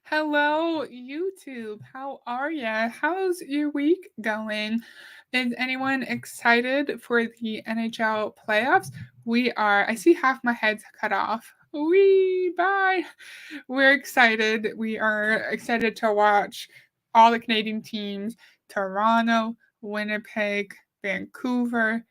Hello, YouTube. How are ya? How's your week going? Is anyone excited for the NHL playoffs? We are. I see half my head's cut off. Wee, bye. We're excited. We are excited to watch all the Canadian teams: Toronto, Winnipeg, Vancouver,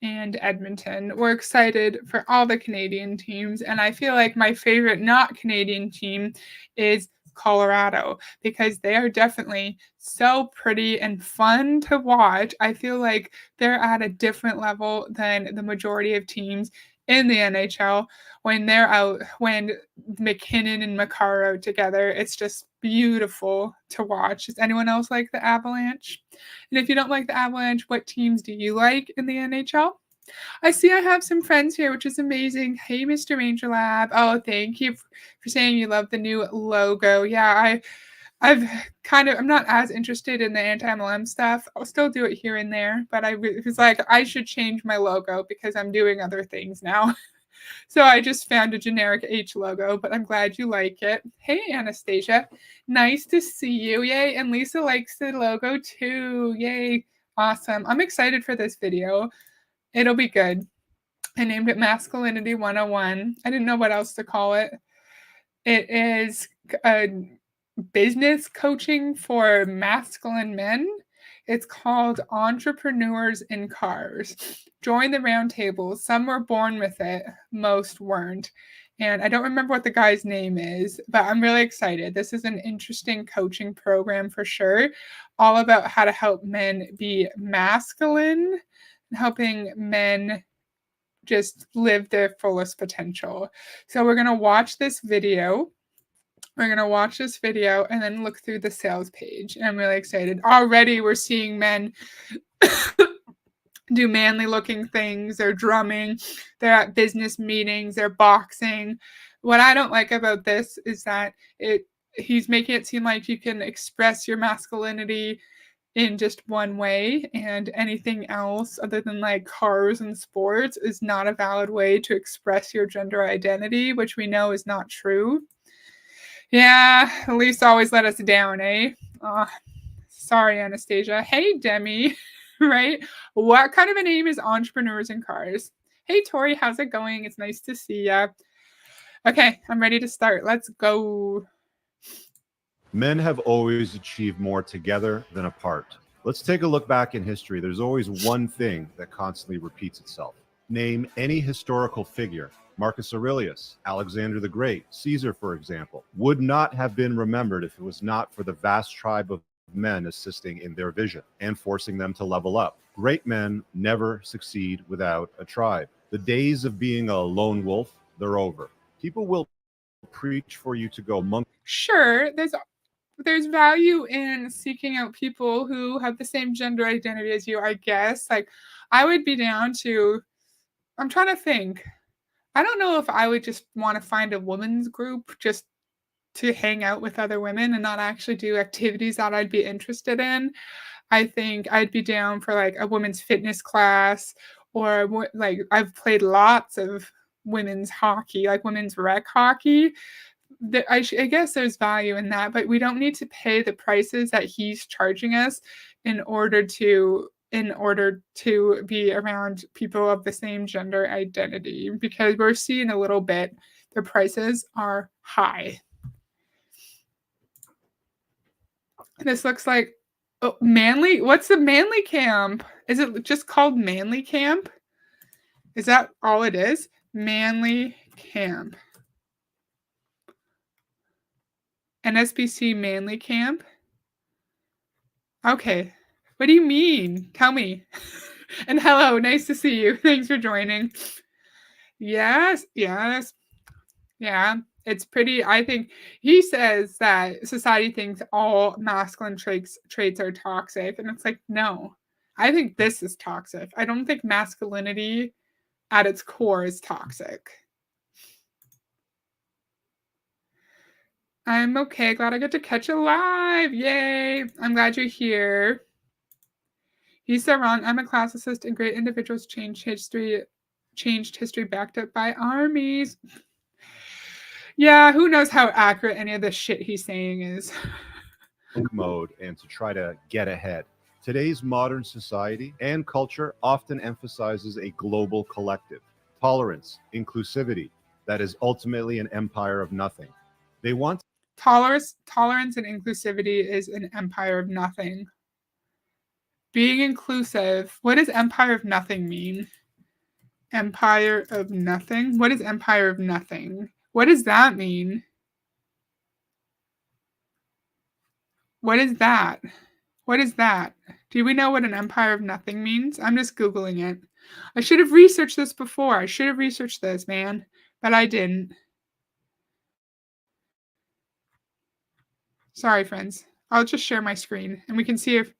and Edmonton. We're excited for all the Canadian teams, and I feel like my favorite not Canadian team is Colorado because they are definitely so pretty and fun to watch. I feel like they're at a different level than the majority of teams in the NHL when they're out, when McKinnon and Makar are together. It's just beautiful to watch. Does anyone else like the Avalanche? And if you don't like the Avalanche, what teams do you like in the NHL? I see I have some friends here, which is amazing. Hey, Mr. Ranger Lab. Oh, thank you for saying you love the new logo. Yeah, I've I'm not as interested in the anti-MLM stuff. I'll still do it here and there, but was like, I should change my logo because I'm doing other things now. So I just found a generic H logo, but I'm glad you like it. Hey, Anastasia. Nice to see you. Yay. And Lisa likes the logo too. Yay. Awesome. I'm excited for this video. It'll be good. I named it Masculinity 101. I didn't know what else to call it. It is a business coaching for masculine men. It's called Entrepreneurs in Cars. Join the roundtable. Some were born with it, most weren't. And I don't remember what the guy's name is, but I'm really excited. This is an interesting coaching program for sure, all about how to help men be masculine, helping men just live their fullest potential. So we're going to watch this video. We're going to watch this video and then look through the sales page. And I'm really excited. Already we're seeing men do manly looking things. They're drumming. They're at business meetings. They're boxing. What I don't like about this is that he's making it seem like you can express your masculinity in just one way, and anything else other than like cars and sports is not a valid way to express your gender identity, which we know is not true. Yeah, Elise always let us down, eh? Sorry, Anastasia. Hey, Demi, right? What kind of a name is Entrepreneurs in Cars? Hey, Tori, how's it going? It's nice to see ya. Okay, I'm ready to start. Let's go. Men have always achieved more together than apart. Let's take a look back in history. There's always one thing that constantly repeats itself. Name any historical figure. Marcus Aurelius, Alexander the Great, Caesar, for example, would not have been remembered if it was not for the vast tribe of men assisting in their vision and forcing them to level up. Great men never succeed without a tribe. The days of being a lone wolf, they're over. People will preach for you to go monk. Sure, there's value in seeking out people who have the same gender identity as you, I guess. Like, I would be down to, I'm trying to think. I don't know if I would just want to find a women's group just to hang out with other women and not actually do activities that I'd be interested in. I think I'd be down for like a women's fitness class, or like I've played lots of women's hockey, like women's rec hockey. I guess there's value in that, but we don't need to pay the prices that he's charging us in order to be around people of the same gender identity, because we're seeing a little bit the prices are high. This looks like Manly. What's the Manly Camp? Is it just called Manly Camp? Is that all it is? Manly Camp. NSBC Manly Camp? Okay. What do you mean? Tell me. And hello, nice to see you. Thanks for joining. Yes. Yeah, it's pretty. I think he says that society thinks all masculine traits are toxic, and it's like, no. I think this is toxic. I don't think masculinity at its core is toxic. I'm okay. Glad I get to catch it live. Yay. I'm glad you're here. He's so wrong. I'm a classicist, and great individuals changed history backed up by armies. Yeah, who knows how accurate any of the shit he's saying is. Mode and to try to get ahead. Today's modern society and culture often emphasizes a global collective, tolerance, inclusivity, that is ultimately an empire of nothing. They want Tolerance and inclusivity is an empire of nothing. Being inclusive, what does empire of nothing mean? Empire of nothing? What is empire of nothing? What does that mean? What is that? What is that? Do we know what an empire of nothing means? I'm just Googling it. I should have researched this before. I should have researched this, man. But I didn't. Sorry, friends. I'll just share my screen and we can see if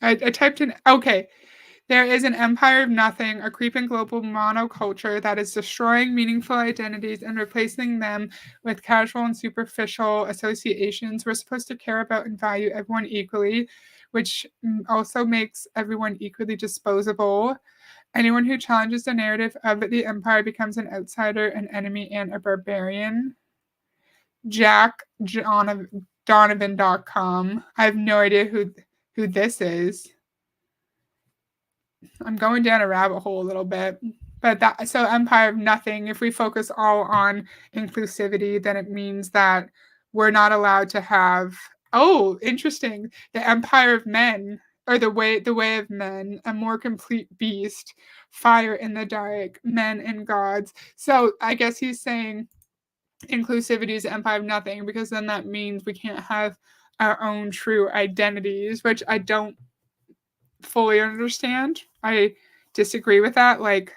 I typed in. Okay. There is an empire of nothing, a creeping global monoculture that is destroying meaningful identities and replacing them with casual and superficial associations. We're supposed to care about and value everyone equally, which also makes everyone equally disposable. Anyone who challenges the narrative of the empire becomes an outsider, an enemy, and a barbarian. Donovan.com. I have no idea who this is. I'm going down a rabbit hole a little bit. But that, so empire of nothing, if we focus all on inclusivity, then it means that we're not allowed to have, oh, interesting, the empire of men, or the way of men, a more complete beast, fire in the dark, men and gods. So I guess he's saying inclusivity is the empire of nothing, because then that means we can't have our own true identities, which I don't fully understand. I disagree with that. Like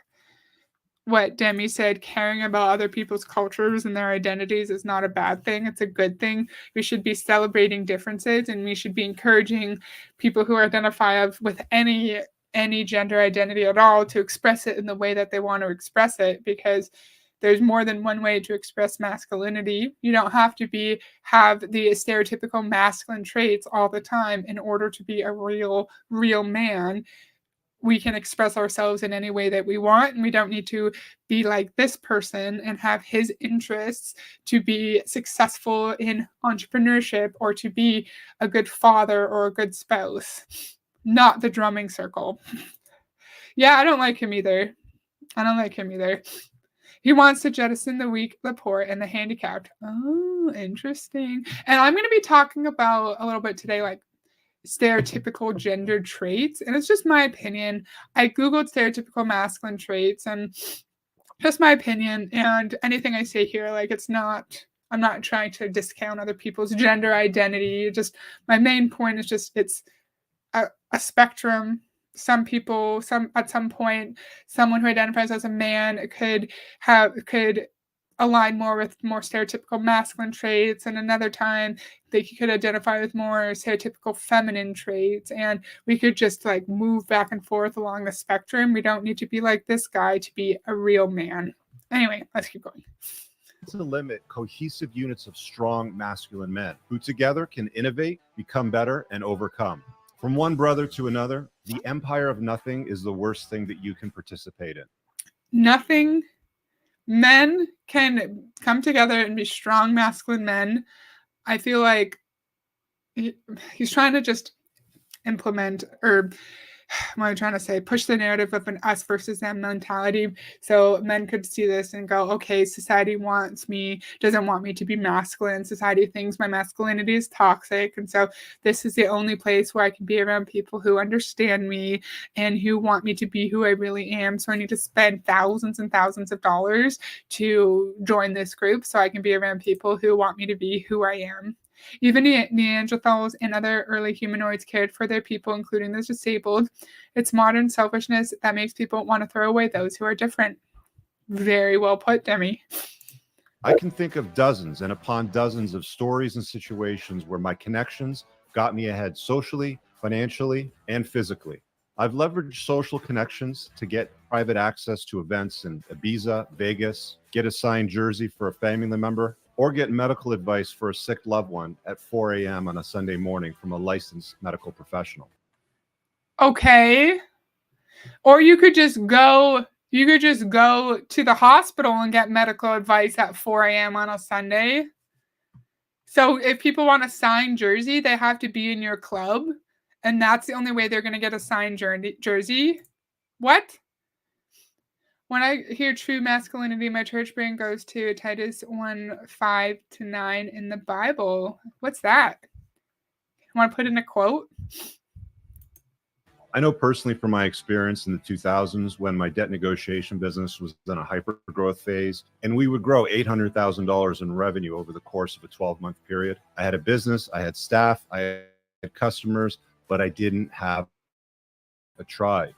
what Demi said, caring about other people's cultures and their identities is not a bad thing. It's a good thing. We should be celebrating differences, and we should be encouraging people who identify with any gender identity at all to express it in the way that they want to express it, because there's more than one way to express masculinity. You don't have to have the stereotypical masculine traits all the time in order to be a real man. We can express ourselves in any way that we want, and we don't need to be like this person and have his interests to be successful in entrepreneurship or to be a good father or a good spouse. Not the drumming circle. Yeah, I don't like him either. He wants to jettison the weak, the poor, and the handicapped. Oh, interesting. And I'm going to be talking about a little bit today, like stereotypical gender traits. And it's just my opinion. I Googled stereotypical masculine traits, and just my opinion. And anything I say here, like, I'm not trying to discount other people's gender identity. Just my main point is just it's a spectrum. Some people, at some point, someone who identifies as a man could align more with more stereotypical masculine traits, and another time they could identify with more stereotypical feminine traits, and we could just like move back and forth along the spectrum. We don't need to be like this guy to be a real man. Anyway, let's keep going. To limit cohesive units of strong masculine men who together can innovate, become better, and overcome. From one brother to another, the empire of nothing is the worst thing that you can participate in. Nothing. Men can come together and be strong masculine men. I feel like he's trying to just implement, or what am I trying to say, push the narrative of an us versus them mentality. So men could see this and go, okay, society doesn't want me to be masculine. Society thinks my masculinity is toxic. And so this is the only place where I can be around people who understand me and who want me to be who I really am. So I need to spend thousands and thousands of dollars to join this group so I can be around people who want me to be who I am. Even Neanderthals and other early humanoids cared for their people, including the disabled. It's modern selfishness that makes people want to throw away those who are different. Very well put, Demi. I can think of dozens and upon dozens of stories and situations where my connections got me ahead socially, financially, and physically. I've leveraged social connections to get private access to events in Ibiza, Vegas, get a signed jersey for a family member, or get medical advice for a sick loved one at 4 a.m. on a Sunday morning from a licensed medical professional. Okay. Or you could just go You could just go to the hospital and get medical advice at 4 a.m. on a Sunday. So if people want a signed jersey, they have to be in your club, and that's the only way they're going to get a signed jersey. What? When I hear true masculinity, my church brain goes to Titus 1:5-9 in the Bible. What's that? Want to put in a quote? I know personally from my experience in the 2000s when my debt negotiation business was in a hyper growth phase, and we would grow $800,000 in revenue over the course of a 12-month period. I had a business, I had staff, I had customers, but I didn't have a tribe.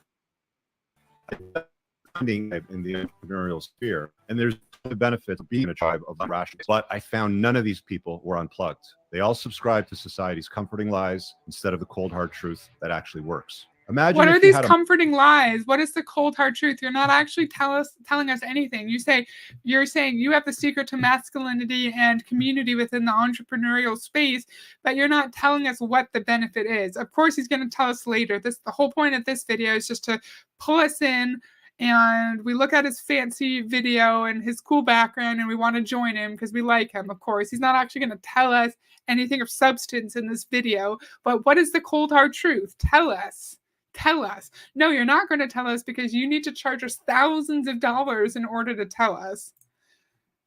In the entrepreneurial sphere, and there's the benefits of being a tribe of rationals. But I found none of these people were unplugged. They all subscribe to society's comforting lies instead of the cold hard truth that actually works. Imagine what are if you these had comforting lies? What is the cold hard truth? You're not actually telling us anything. You're saying you have the secret to masculinity and community within the entrepreneurial space, but you're not telling us what the benefit is. Of course, he's going to tell us later. The whole point of this video is just to pull us in, and we look at his fancy video and his cool background, and we want to join him because we like him. Of course, he's not actually going to tell us anything of substance in this video. But what is the cold hard truth? Tell us. Tell us. No, you're not going to tell us because you need to charge us thousands of dollars in order to tell us.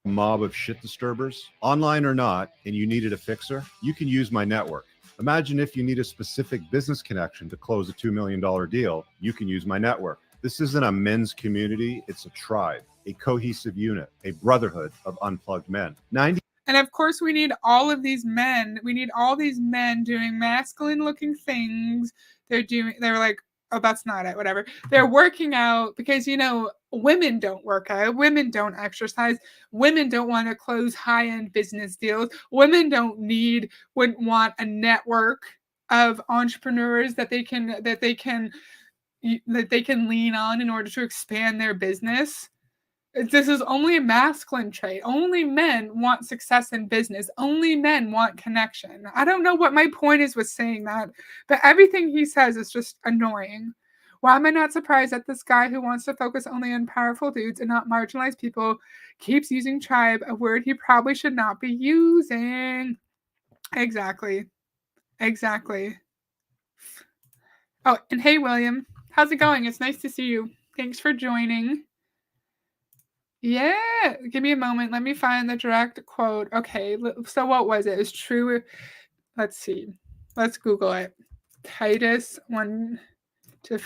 mob of shit disturbers, online or not, and you needed a fixer, you can use my network. Imagine if you need a specific business connection to close a $2 million deal, you can use my network. This isn't a men's community, it's a tribe, a cohesive unit, a brotherhood of unplugged men. And of course, we need all of these men. We need all these men doing masculine looking things. They're like, oh, that's not it, whatever. They're working out because, women don't work out. Women don't exercise. Women don't want to close high-end business deals. Women wouldn't want a network of entrepreneurs that they can lean on in order to expand their business. This is only a masculine trait. Only men want success in business. Only men want connection. I don't know what my point is with saying that, but everything he says is just annoying. Why am I not surprised that this guy who wants to focus only on powerful dudes and not marginalized people keeps using tribe, a word he probably should not be using? Exactly. Oh, and hey, William. How's it going? It's nice to see you. Thanks for joining. Yeah, give me a moment. Let me find the direct quote. Okay, so what was it? It's true. Let's see. Let's Google it. Titus 1 to.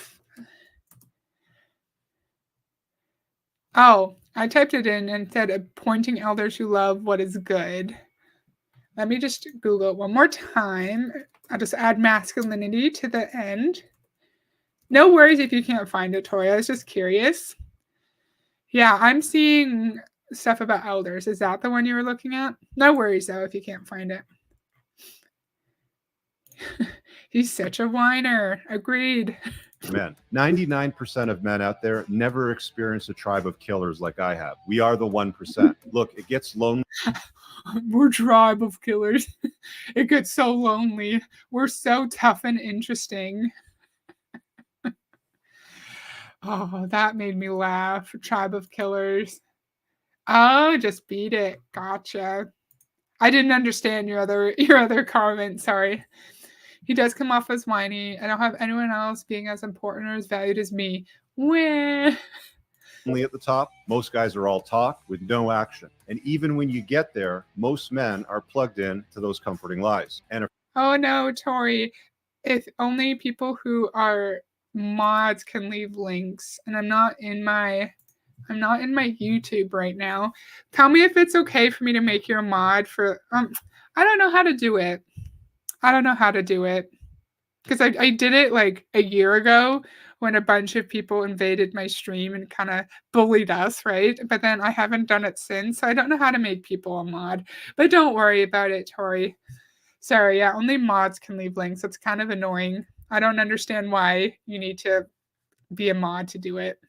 Oh, I typed it in and said appointing elders who love what is good. Let me just Google it one more time. I'll just add masculinity to the end. No worries if you can't find it, Tori. I was just curious. Yeah, I'm seeing stuff about elders. Is that the one you were looking at? No worries, though, if you can't find it. He's such a whiner. Agreed. Men. 99% of men out there never experience a tribe of killers like I have. We are the 1%. Look, it gets lonely. We're tribe of killers. It gets so lonely. We're so tough and interesting. Oh, that made me laugh. Tribe of killers. Oh, just beat it. Gotcha. I didn't understand your other comment. Sorry. He does come off as whiny. I don't have anyone else being as important or as valued as me. Wah. Only at the top, most guys are all talk with no action. And even when you get there, most men are plugged in to those comforting lies. And oh no, Tori. If only people who are mods can leave links, and I'm not in my YouTube right now. Tell me if it's okay for me to make you a mod for I don't know how to do it. Because I did it like a year ago when a bunch of people invaded my stream and kind of bullied us, right? But then I haven't done it since, so I don't know how to make people a mod. But don't worry about it, Tori. Sorry, yeah, only mods can leave links. It's kind of annoying. I don't understand why you need to be a mod to do it.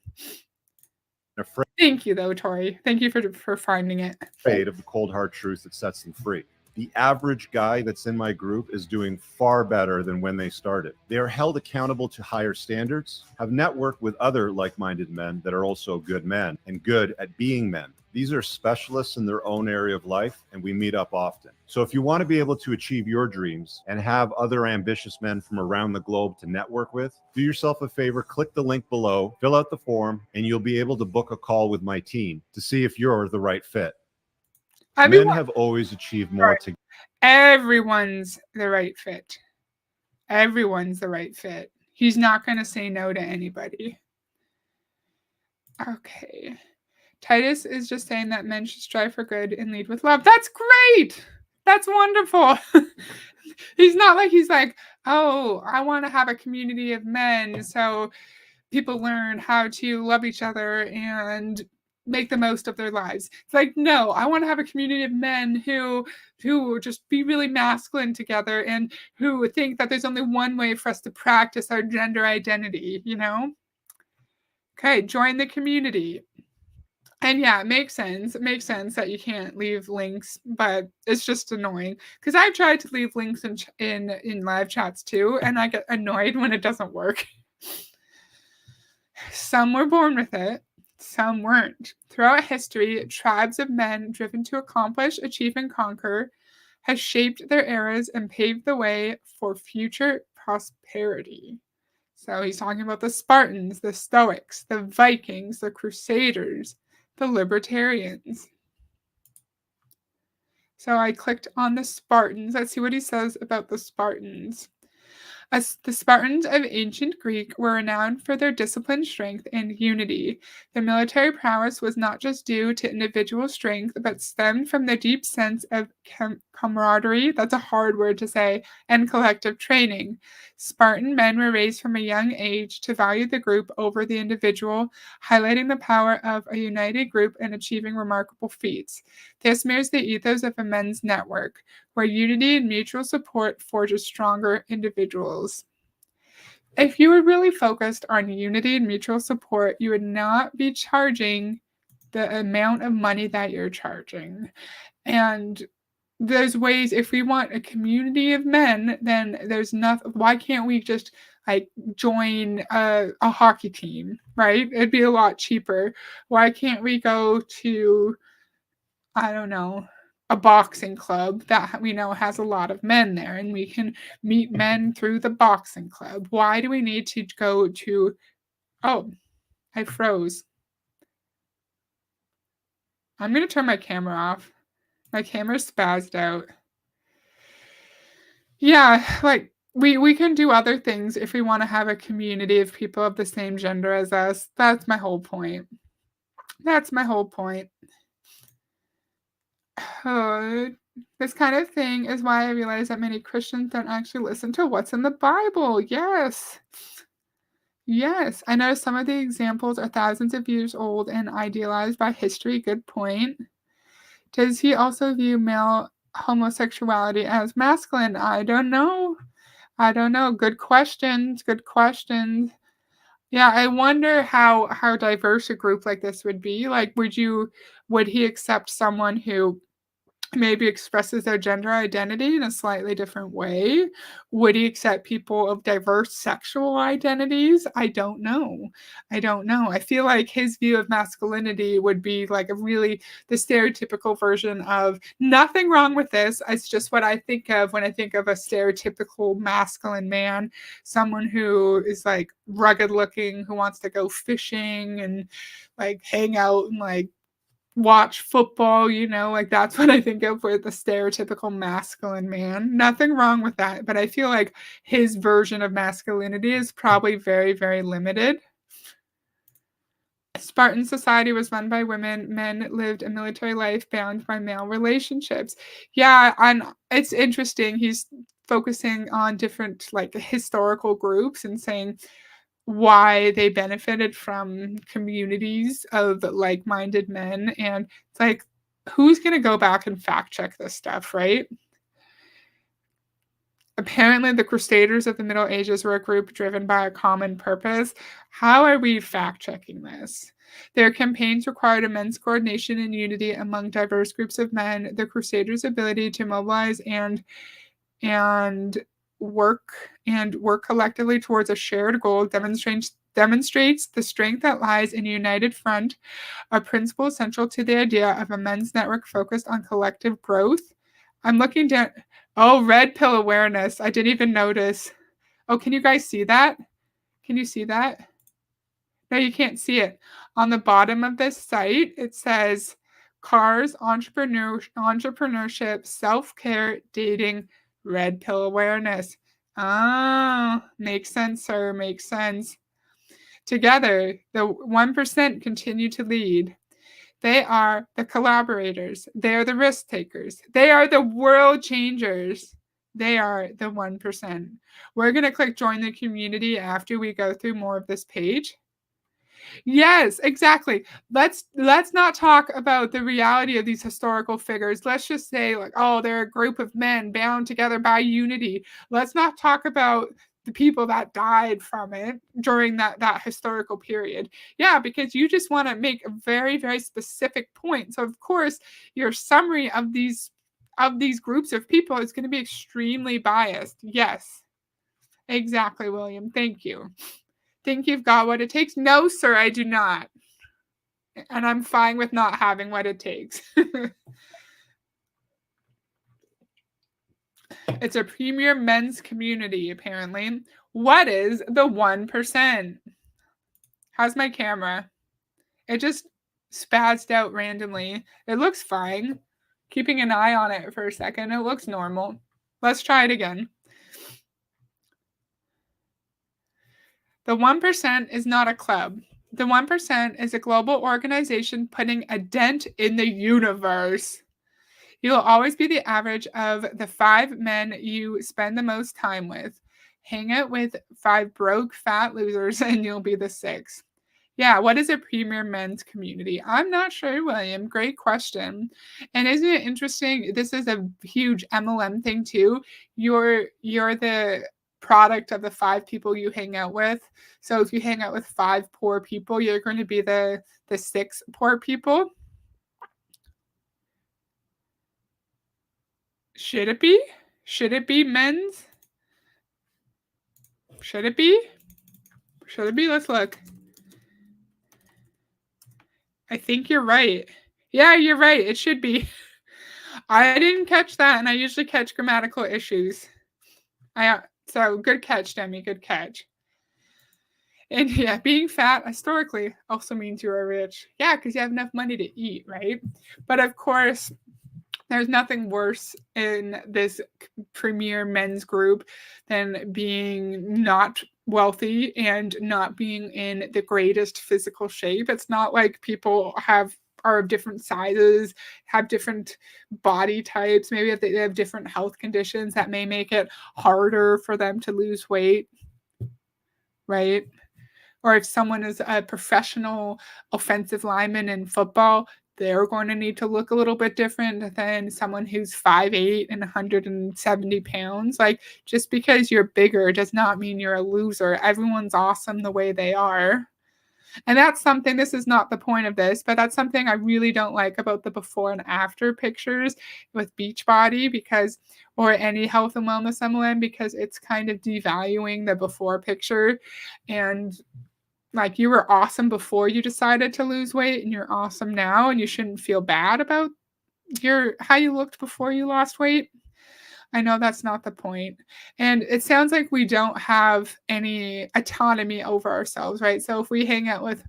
Thank you, though, Tori. Thank you for finding it. Afraid of the cold hard truth that sets them free. The average guy that's in my group is doing far better than when they started. They are held accountable to higher standards, have networked with other like-minded men that are also good men and good at being men. These are specialists in their own area of life, and we meet up often. So if you want to be able to achieve your dreams and have other ambitious men from around the globe to network with, do yourself a favor, click the link below, fill out the form, and you'll be able to book a call with my team to see if you're the right fit. Men have always achieved more together. Everyone's the right fit. Everyone's the right fit. He's not going to say no to anybody. Okay. Titus is just saying that men should strive for good and lead with love. That's great. That's wonderful. He's not like, he's like, oh, I want to have a community of men so people learn how to love each other and make the most of their lives. It's like, no, I want to have a community of men who just be really masculine together and who think that there's only one way for us to practice our gender identity, you know? Okay, join the community. And yeah, it makes sense. It makes sense that you can't leave links, but it's just annoying because I've tried to leave links in live chats too, and I get annoyed when it doesn't work. Some were born with it, some weren't. Throughout history, tribes of men driven to accomplish, achieve, and conquer has shaped their eras and paved the way for future prosperity. So he's talking about the Spartans, the Stoics, the Vikings, the Crusaders, the Libertarians. So I clicked on the Spartans. Let's see what he says about the Spartans. The Spartans of ancient Greek were renowned for their discipline, strength, and unity. Their military prowess was not just due to individual strength, but stemmed from their deep sense of camaraderie, that's a hard word to say, and collective training. Spartan men were raised from a young age to value the group over the individual, highlighting the power of a united group and achieving remarkable feats. This mirrors the ethos of a men's network, where unity and mutual support forges stronger individuals. If you were really focused on unity and mutual support, you would not be charging the amount of money that you're charging. And there's ways, if we want a community of men, then there's nothing. Why can't we just like join a hockey team, right? It'd be a lot cheaper. Why can't we go to, I don't know, a boxing club that we know has a lot of men there and we can meet men through the boxing club? Why do we need to go to, oh, I froze. I'm going to turn my camera off. My camera's spazzed out. Yeah, like we can do other things if we want to have a community of people of the same gender as us. That's my whole point. That's my whole point. This kind of thing is why I realize that many Christians don't actually listen to what's in the Bible. Yes. Yes. I know some of the examples are thousands of years old and idealized by history. Good point. Does he also view male homosexuality as masculine? I don't know. I don't know. Good questions. Good questions. Yeah, I wonder how diverse a group like this would be. Like, would he accept someone who maybe expresses their gender identity in a slightly different way? Would he accept people of diverse sexual identities? I don't know. I don't know. I feel like his view of masculinity would be like the stereotypical version of nothing wrong with this. It's just what I think of when I think of a stereotypical masculine man, someone who is like rugged looking, who wants to go fishing and like hang out and like watch football, like that's what I think of with the stereotypical masculine man. Nothing wrong with that, but I feel like his version of masculinity is probably very, very limited. Spartan society was run by women. Men lived a military life bound by male relationships. Yeah, and it's interesting. He's focusing on different like historical groups and saying why they benefited from communities of like-minded men. And it's like, who's going to go back and fact check this stuff, right? Apparently, the Crusaders of the Middle Ages were a group driven by a common purpose. How are we fact checking this? Their campaigns required immense coordination and unity among diverse groups of men. The Crusaders' ability to mobilize and work collectively towards a shared goal demonstrates the strength that lies in a united front, a principle essential to the idea of a men's network focused on collective growth. I'm looking down. Oh, red pill awareness. I didn't even notice. Oh, can you guys see that? Can you see that? No, you can't see it. On the bottom of this site, it says cars, entrepreneurship, self-care, dating, red pill awareness. Ah, makes sense, sir. Makes sense. Together, the 1% continue to lead. They are the collaborators. They are the risk takers. They are the world changers. They are the 1%. We're going to click join the community after we go through more of this page. Yes, exactly. Let's not talk about the reality of these historical figures. Let's just say like, oh, they're a group of men bound together by unity. Let's not talk about the people that died from it during that historical period. Yeah, because you just want to make a very, very specific point. So of course, your summary of these groups of people is going to be extremely biased. Yes. Exactly, William. Thank you. Think you've got what it takes? No, sir, I do not. And I'm fine with not having what it takes. It's a premier men's community, apparently. What is the 1%? How's my camera? It just spazzed out randomly. It looks fine. Keeping an eye on it for a second, it looks normal. Let's try it again. The 1% is not a club. The 1% is a global organization putting a dent in the universe. You will always be the average of the 5 men you spend the most time with. Hang out with 5 broke, fat losers, and you'll be the 6th. Yeah, what is a premier men's community? I'm not sure, William. Great question. And isn't it interesting? This is a huge MLM thing too. You're the product of the 5 people you hang out with. So if you hang out with 5 poor people, you're going to be the 6 poor people. Should it be? Should it be men's? Should it be? Should it be? Let's look. I think you're right. Yeah, you're right. It should be. I didn't catch that, and I usually catch grammatical issues. So good catch, Demi. Good catch. And yeah, being fat historically also means you are rich. Yeah, because you have enough money to eat, right? But of course, there's nothing worse in this premier men's group than being not wealthy and not being in the greatest physical shape. It's not like people are of different sizes, have different body types. Maybe if they have different health conditions that may make it harder for them to lose weight, right? Or if someone is a professional offensive lineman in football, they're going to need to look a little bit different than someone who's 5'8" and 170 pounds. Like, just because you're bigger does not mean you're a loser. Everyone's awesome the way they are. And that's something, this is not the point of this, but that's something I really don't like about the before and after pictures with Beachbody or any health and wellness MLM, because it's kind of devaluing the before picture. And like, you were awesome before you decided to lose weight, and you're awesome now, and you shouldn't feel bad about how you looked before you lost weight. I know that's not the point. And it sounds like we don't have any autonomy over ourselves, right? So if we hang out with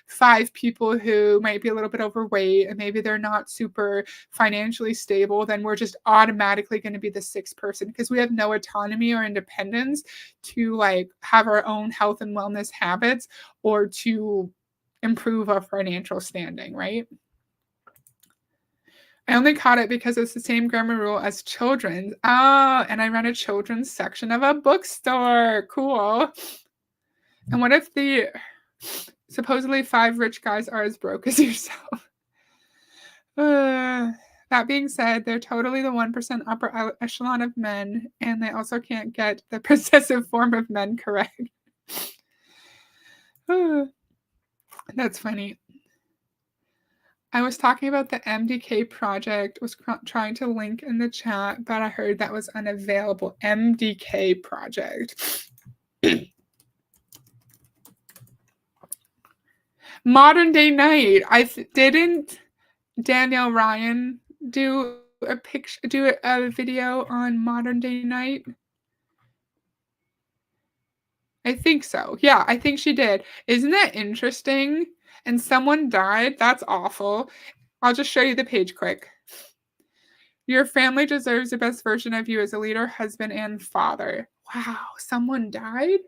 5 people who might be a little bit overweight and maybe they're not super financially stable, then we're just automatically going to be the 6th person because we have no autonomy or independence to like have our own health and wellness habits or to improve our financial standing, right? I only caught it because it's the same grammar rule as children's. Oh, and I run a children's section of a bookstore. Cool. And what if the supposedly 5 rich guys are as broke as yourself? That being said, they're totally the 1% upper echelon of men, and they also can't get the possessive form of men correct. That's funny. I was talking about the MDK project, was trying to link in the chat, but I heard that was unavailable. MDK project. Modern Day Night. Didn't Danielle Ryan do a video on Modern Day Night? I think so. Yeah, I think she did. Isn't that interesting? And someone died. That's awful. I'll just show you the page quick. Your family deserves the best version of you as a leader, husband, and father. Wow, someone died?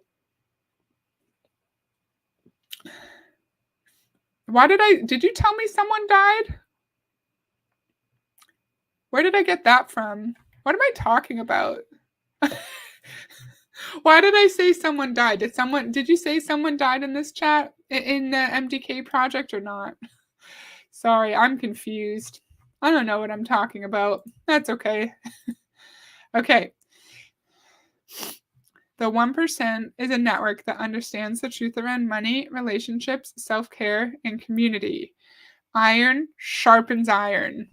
Did you tell me someone died? Where did I get that from? What am I talking about? Why did I say someone died? Did you say someone died in this chat in the MDK project or not? Sorry, I'm confused. I don't know what I'm talking about. That's okay. Okay. The 1% is a network that understands the truth around money, relationships, self-care, and community. Iron sharpens iron.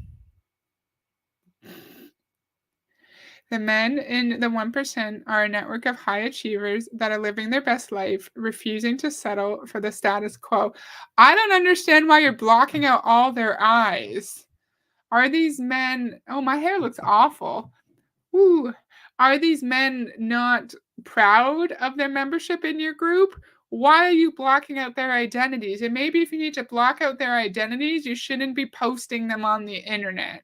The men in the 1% are a network of high achievers that are living their best life, refusing to settle for the status quo. I don't understand why you're blocking out all their eyes. Are these men... Oh, my hair looks awful. Ooh. Are these men not proud of their membership in your group? Why are you blocking out their identities? And maybe if you need to block out their identities, you shouldn't be posting them on the internet.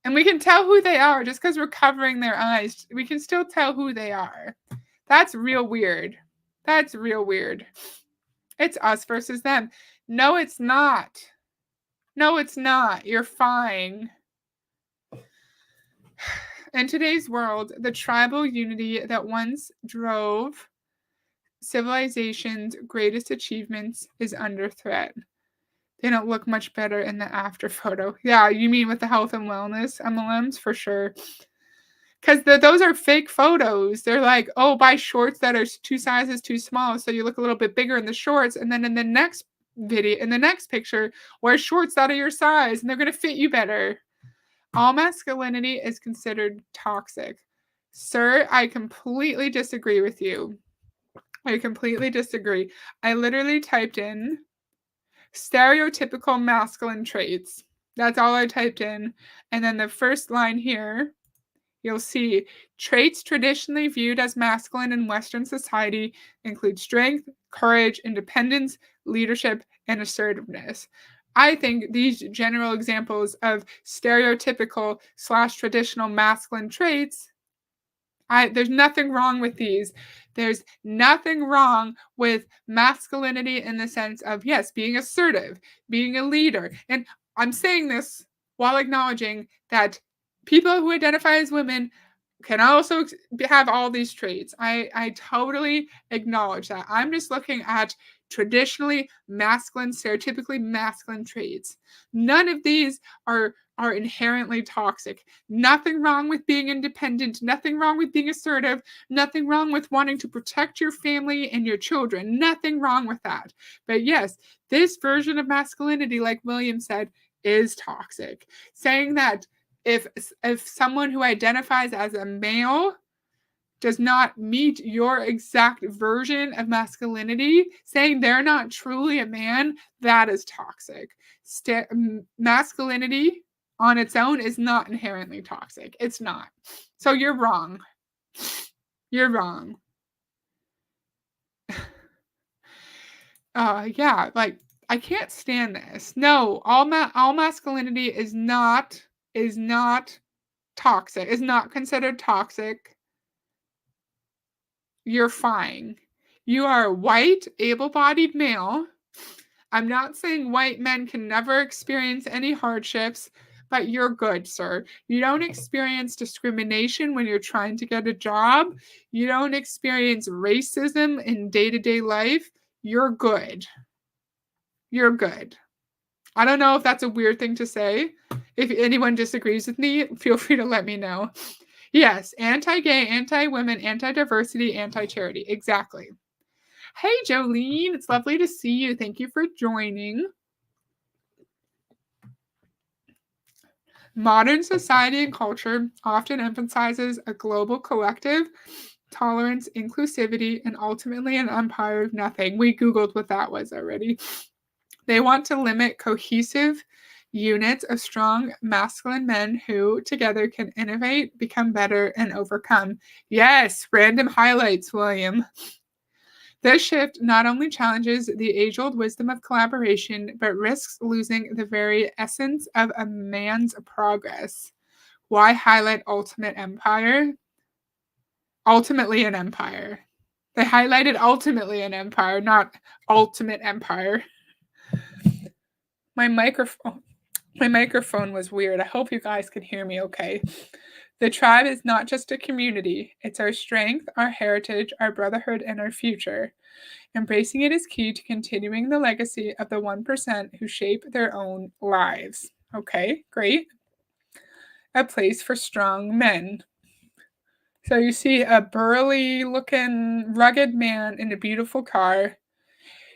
And we can tell who they are just because we're covering their eyes. We can still tell who they are. That's real weird. That's real weird. It's us versus them. No, it's not. No, it's not. You're fine. In today's world, the tribal unity that once drove civilization's greatest achievements is under threat. They don't look much better in the after photo. Yeah, you mean with the health and wellness MLMs? For sure. Because those are fake photos. They're like, oh, buy shorts that are 2 sizes too small, so you look a little bit bigger in the shorts. And then in the next video, in the next picture, wear shorts that are your size, and they're going to fit you better. All masculinity is considered toxic. Sir, I completely disagree with you. I completely disagree. I literally typed in stereotypical masculine traits. That's all I typed in. And then the first line here, you'll see traits traditionally viewed as masculine in Western society include strength, courage, independence, leadership, and assertiveness. I think these general examples of stereotypical / traditional masculine traits, there's nothing wrong with these. There's nothing wrong with masculinity in the sense of, yes, being assertive, being a leader. And I'm saying this while acknowledging that people who identify as women can also have all these traits. I totally acknowledge that. I'm just looking at traditionally masculine, stereotypically masculine traits. None of these are inherently toxic. Nothing wrong with being independent, nothing wrong with being assertive, nothing wrong with wanting to protect your family and your children, nothing wrong with that. But yes, this version of masculinity, like William said, is toxic. Saying that if someone who identifies as a male does not meet your exact version of masculinity, saying they're not truly a man, that is toxic. Masculinity on its own is not inherently toxic. It's not. So you're wrong. You're wrong. Yeah, like, I can't stand this. No, all masculinity is not toxic, is not considered toxic. You're fine. You are a white, able-bodied male. I'm not saying white men can never experience any hardships, but you're good, sir. You don't experience discrimination when you're trying to get a job. You don't experience racism in day-to-day life. You're good. You're good. I don't know if that's a weird thing to say. If anyone disagrees with me, feel free to let me know. Yes, anti-gay, anti-women, anti-diversity, anti-charity. Exactly. Hey, Jolene. It's lovely to see you. Thank you for joining. Modern society and culture often emphasizes a global collective, tolerance, inclusivity, and ultimately an empire of nothing. We Googled what that was already. They want to limit cohesive units of strong masculine men who together can innovate, become better, and overcome. Yes, random highlights, William. This shift not only challenges the age old wisdom of collaboration, but risks losing the very essence of a man's progress. Why highlight ultimate empire? Ultimately, an empire. They highlighted ultimately an empire, not ultimate empire. My microphone was weird. I hope you guys can hear me okay. The tribe is not just a community, it's our strength, our heritage, our brotherhood, and our future. Embracing it is key to continuing the legacy of the 1% who shape their own lives. Okay, great. A place for strong men. So you see a burly looking, rugged man in a beautiful car.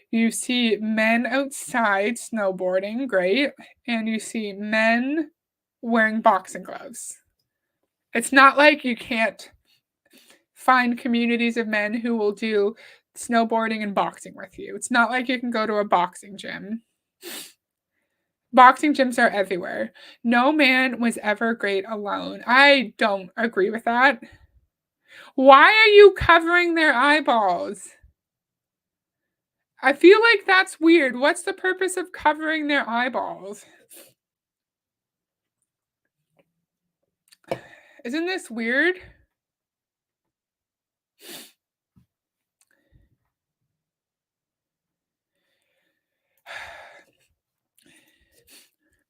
You see men outside snowboarding, great. And you see men wearing boxing gloves. It's not like you can't find communities of men who will do snowboarding and boxing with you. It's not like you can go to a boxing gym. Boxing gyms are everywhere. No man was ever great alone. I don't agree with that. Why are you covering their eyeballs? I feel like that's weird. What's the purpose of covering their eyeballs? Isn't this weird?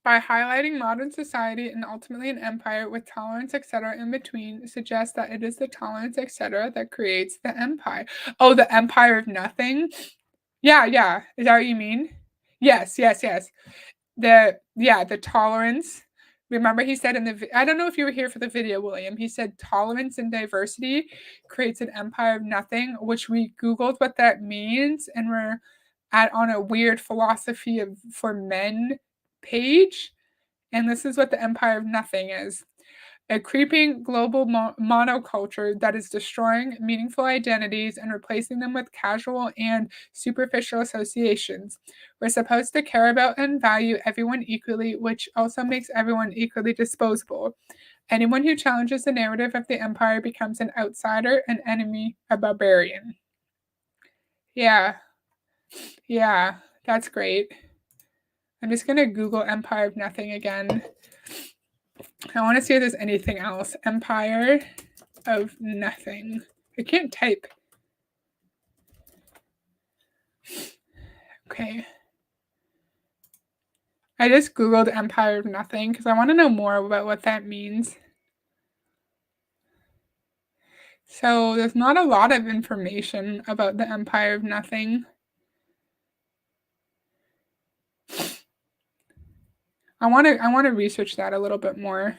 By highlighting modern society and ultimately an empire with tolerance, etc., in between, suggests that it is the tolerance, etc., that creates the empire. Oh, the empire of nothing? Yeah, yeah. Is that what you mean? Yes, yes, yes. The tolerance. Remember, he said in I don't know if you were here for the video, William. He said tolerance and diversity creates an empire of nothing, which we Googled what that means, and we're on a weird philosophy of for men page. And this is what the empire of nothing is: a creeping global monoculture that is destroying meaningful identities and replacing them with casual and superficial associations. We're supposed to care about and value everyone equally, which also makes everyone equally disposable. Anyone who challenges the narrative of the empire becomes an outsider, an enemy, a barbarian. Yeah, yeah, that's great. I'm just going to Google Empire of Nothing again. I want to see if there's anything else. Empire of Nothing. I can't type. Okay. I just Googled Empire of Nothing because I want to know more about what that means. So there's not a lot of information about the Empire of Nothing. I want to research that a little bit more.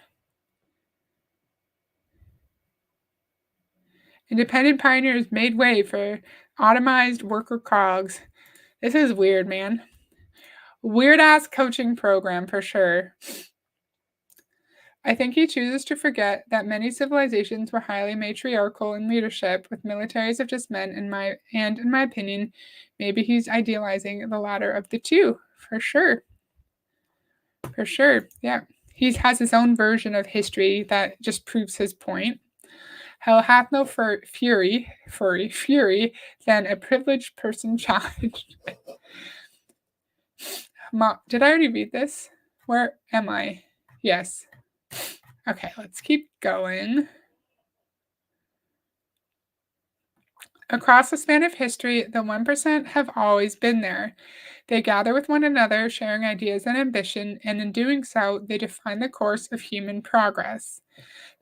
Independent pioneers made way for automized worker cogs. This is weird, man. Weird ass coaching program for sure. I think he chooses to forget that many civilizations were highly matriarchal in leadership, with militaries of just men. In my opinion, maybe he's idealizing the latter of the two, for sure. For sure, yeah. He has his own version of history that just proves his point. Hell hath no fury than a privileged person challenged. Did I already read this? Where am I? Yes. Okay, let's keep going. Across the span of history, the 1% have always been there. They gather with one another, sharing ideas and ambition, and in doing so, they define the course of human progress.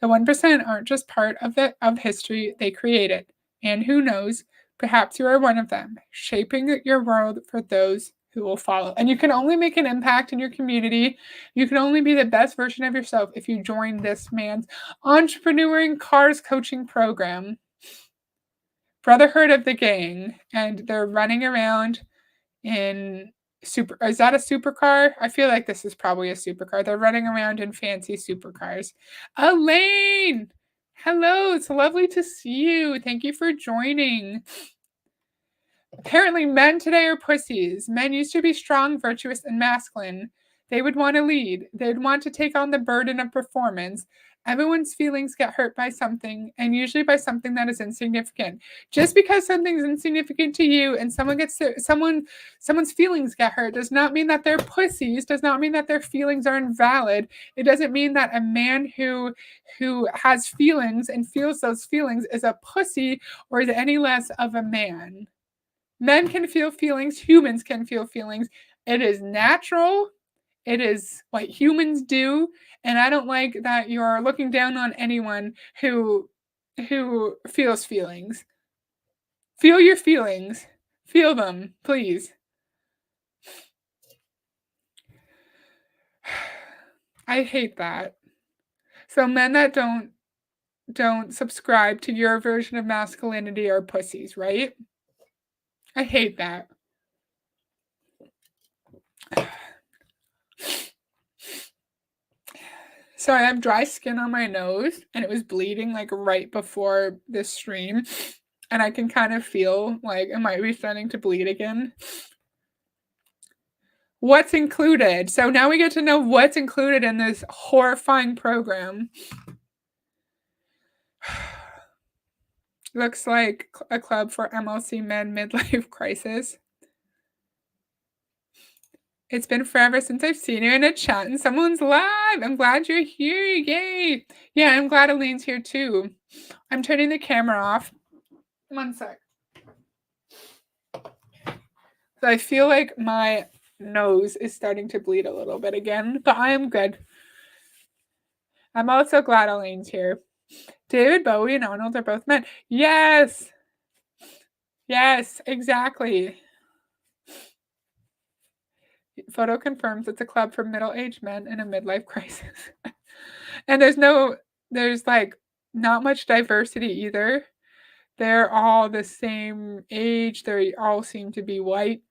The 1% aren't just part of history, they create it. And who knows, perhaps you are one of them, shaping your world for those who will follow. And you can only make an impact in your community. You can only be the best version of yourself if you join this man's entrepreneuring cars coaching program. Brotherhood of the Gang, and they're running around in is that a supercar? I feel like this is probably a supercar. They're running around in fancy supercars. Elaine! Hello, it's lovely to see you. Thank you for joining. Apparently, men today are pussies. Men used to be strong, virtuous, and masculine. They would want to lead. They'd want to take on the burden of performance. Everyone's feelings get hurt by something, and usually by something that is insignificant. Just because something's insignificant to you and someone's feelings get hurt does not mean that they're pussies. Does not mean that their feelings are invalid. It doesn't mean that a man who has feelings and feels those feelings is a pussy or is any less of a man. Men can feel feelings, humans can feel feelings. It is natural. It is what humans do, and I don't like that you're looking down on anyone who feels feelings. Feel your feelings. Feel them, please. I hate that. So men that don't subscribe to your version of masculinity are pussies, right? I hate that. So I have dry skin on my nose, and it was bleeding like right before this stream, and I can kind of feel like it might be starting to bleed again. What's included? So now we get to know what's included in this horrifying program. Looks like a club for MLC men midlife crisis. It's been forever since I've seen you in a chat and someone's live. I'm glad you're here. Yay. Yeah, I'm glad Elaine's here too. I'm turning the camera off. 1 sec. So I feel like my nose is starting to bleed a little bit again, but I am good. I'm also glad Elaine's here. David Bowie and Arnold are both men. Yes. Yes, exactly. Photo confirms it's a club for middle-aged men in a midlife crisis. And there's like not much diversity either. They're all the same age. They all seem to be white.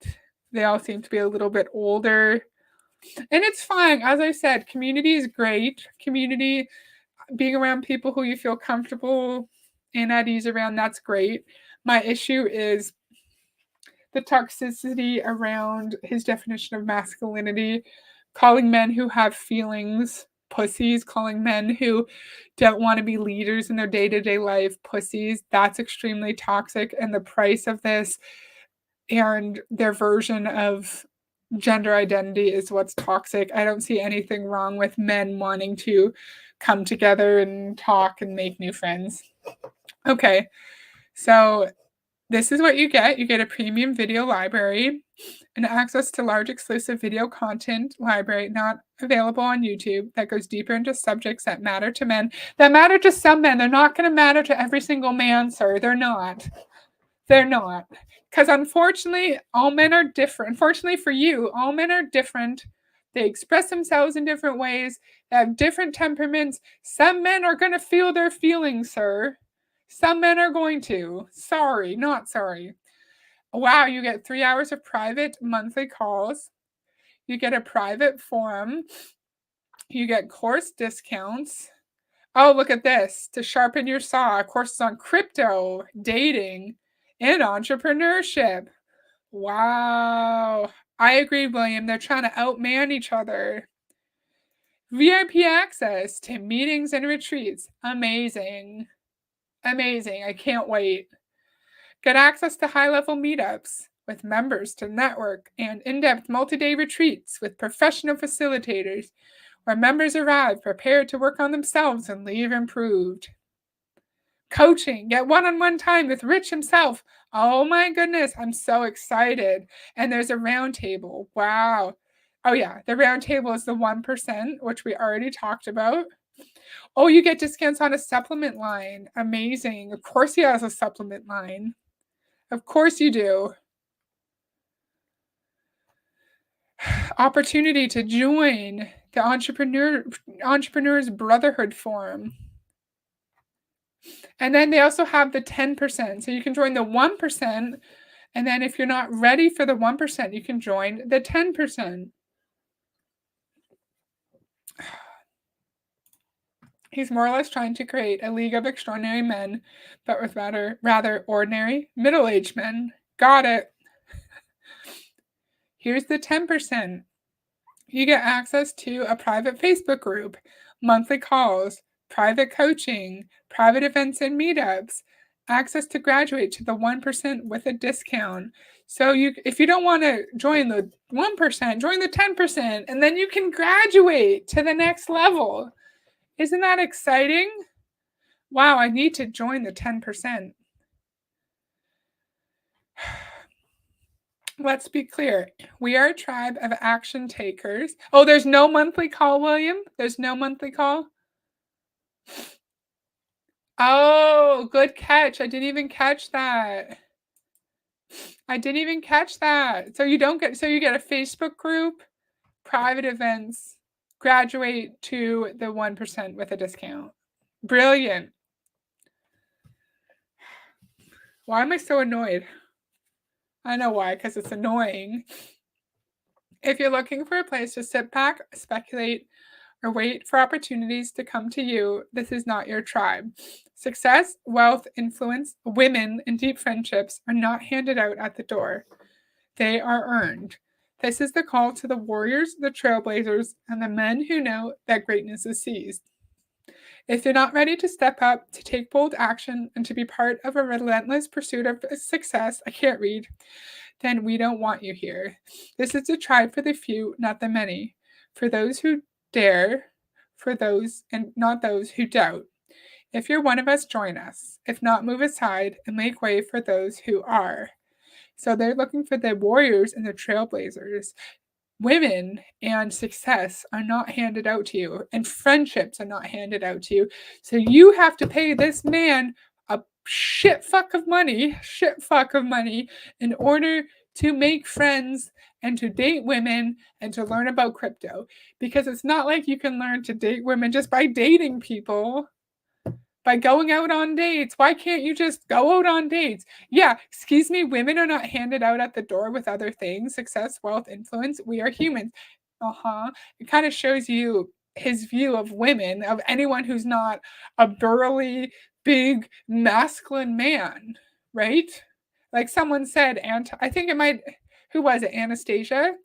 They all seem to be a little bit older. And it's fine. As I said, community is great. Community, being around people who you feel comfortable and at ease around, that's great. My issue is the toxicity around his definition of masculinity, calling men who have feelings pussies, calling men who don't want to be leaders in their day-to-day life pussies. That's extremely toxic, and the price of this and their version of gender identity is what's toxic. I don't see anything wrong with men wanting to come together and talk and make new friends. Okay, so this is what you get. You get a premium video library and access to large exclusive video content library not available on YouTube that goes deeper into subjects that matter to men, that matter to some men. They're not going to matter to every single man, sir. They're not. They're not. Because unfortunately, all men are different. Unfortunately for you, all men are different. They express themselves in different ways. They have different temperaments. Some men are going to feel their feelings, sir. Some men are going to. Sorry, not sorry. Wow, you get 3 hours of private monthly calls. You get a private forum. You get course discounts. Oh, look at this. To sharpen your saw, courses on crypto, dating, and entrepreneurship. Wow. I agree, William. They're trying to outman each other. VIP access to meetings and retreats. Amazing. Amazing. I can't wait. Get access to high-level meetups with members to network and in-depth multi-day retreats with professional facilitators where members arrive prepared to work on themselves and leave improved. Coaching, get one-on-one time with Rich himself. Oh my goodness, I'm so excited. And there's a round table. Wow. Oh yeah, the round table is the 1%, which we already talked about. Oh, you get discounts on a supplement line. Amazing. Of course he has a supplement line. Of course you do. Opportunity to join the Entrepreneurs Brotherhood Forum. And then they also have the 10%. So you can join the 1%. And then if you're not ready for the 1%, you can join the 10%. He's more or less trying to create a league of extraordinary men, but with rather ordinary middle-aged men. Got it. Here's the 10%. You get access to a private Facebook group, monthly calls, private coaching, private events and meetups, access to graduate to the 1% with a discount. So if you don't want to join the 1%, join the 10%, and then you can graduate to the next level. Isn't that exciting? Wow, I need to join the 10%. Let's be clear. We are a tribe of action takers. Oh, there's no monthly call, William? There's no monthly call? Oh, good catch. I didn't even catch that. I didn't even catch that. So you get a Facebook group, private events, graduate to the 1% with a discount. Brilliant. Why am I so annoyed? I know why, because it's annoying. If you're looking for a place to sit back, speculate, or wait for opportunities to come to you, this is not your tribe. Success, wealth, influence, women, and deep friendships are not handed out at the door. They are earned. This is the call to the warriors, the trailblazers, and the men who know that greatness is seized. If you're not ready to step up, to take bold action, and to be part of a relentless pursuit of success, I can't read, then we don't want you here. This is a tribe for the few, not the many. For those who dare, for those and not those who doubt. If you're one of us, join us. If not, move aside and make way for those who are. So they're looking for the warriors and the trailblazers. Women and success are not handed out to you, and friendships are not handed out to you. So you have to pay this man a shit fuck of money in order to make friends and to date women and to learn about crypto. Because it's not like you can learn to date women just by dating people, by going out on dates. Why can't you just go out on dates? Yeah, excuse me, women are not handed out at the door with other things, success, wealth, influence. We are humans. It kind of shows you his view of women, of anyone who's not a burly, big, masculine man, right? Like someone said, I think it might, who was it? Anastasia?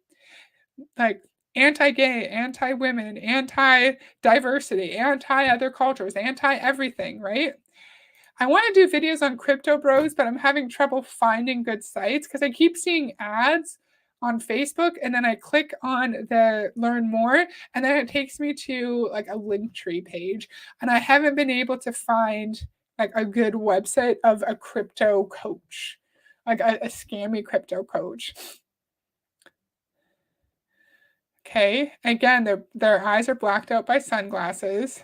Like anti-gay, anti-women, anti-diversity, anti-other cultures, anti-everything, right? I want to do videos on crypto bros, but I'm having trouble finding good sites because I keep seeing ads on Facebook and then I click on the learn more and then it takes me to like a Linktree page and I haven't been able to find like a good website of a crypto coach, like a scammy crypto coach. Okay, again, their eyes are blacked out by sunglasses.